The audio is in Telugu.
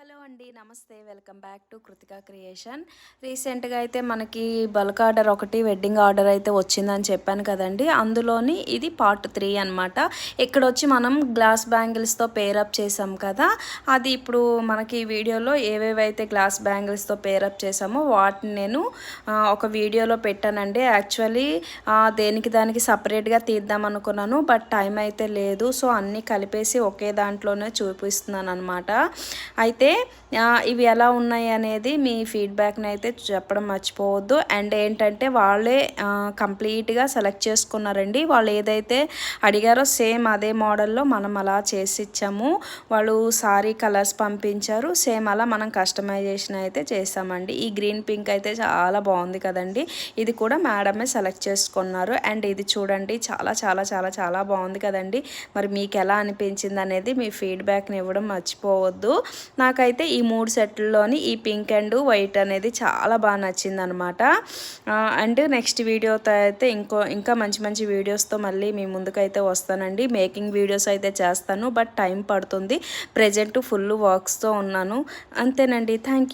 హలో అండి, నమస్తే. Welcome back to Kritika creation. రీసెంట్గా అయితే మనకి బల్క్ ఆర్డర్ ఒకటి వెడ్డింగ్ ఆర్డర్ అయితే వచ్చిందని చెప్పాను కదండి. అందులోని ఇది పార్ట్ 3 అనమాట. ఇక్కడ వచ్చి మనం గ్లాస్ బ్యాంగిల్స్తో పేరప్ చేసాం కదా, అది ఇప్పుడు మనకి ఈ వీడియోలో ఏవేవైతే గ్లాస్ బ్యాంగిల్స్తో పేరప్ చేసామో వాటిని నేను ఒక వీడియోలో పెట్టానండి. యాక్చువల్లీ దేనికి దానికి సపరేట్గా తీద్దాం అనుకున్నాను, బట్ టైం అయితే లేదు. సో అన్నీ కలిపేసి ఒకే దాంట్లోనే చూపిస్తున్నాను అనమాట. అయితే ఇవి ఎలా ఉన్నాయి అనేది మీ ఫీడ్బ్యాక్ని అయితే చెప్పడం మర్చిపోవద్దు. అండ్ ఏంటంటే వాళ్ళే కంప్లీట్గా సెలెక్ట్ చేసుకున్నారండి. వాళ్ళు ఏదైతే అడిగారో సేమ్ అదే మోడల్లో మనం అలా చేసి ఇచ్చాము. వాళ్ళు సారీ కలర్స్ పంపించారు, సేమ్ అలా మనం కస్టమైజేషన్ అయితే చేసామండి. ఈ గ్రీన్ పింక్ అయితే చాలా బాగుంది కదండి. ఇది కూడా మేడమే సెలెక్ట్ చేసుకున్నారు. అండ్ ఇది చూడండి, చాలా చాలా చాలా చాలా బాగుంది కదండి. మరి మీకు ఎలా అనిపించింది అనేది మీ ఫీడ్బ్యాక్ని ఇవ్వడం మర్చిపోవద్దు. నాకైతే ఈ 3 సెట్లలోని ఈ పింక్ అండ్ వైట్ అనేది చాలా బాగా నచ్చింది అనమాట. అండ్ నెక్స్ట్ వీడియోతో అయితే ఇంకా మంచి మంచి వీడియోస్తో మళ్ళీ మీ ముందుకైతే వస్తానండి. మేకింగ్ వీడియోస్ అయితే చేస్తాను, బట్ టైం పడుతుంది. ప్రజెంట్ ఫుల్ వర్క్స్తో ఉన్నాను. అంతేనండి. Thank you.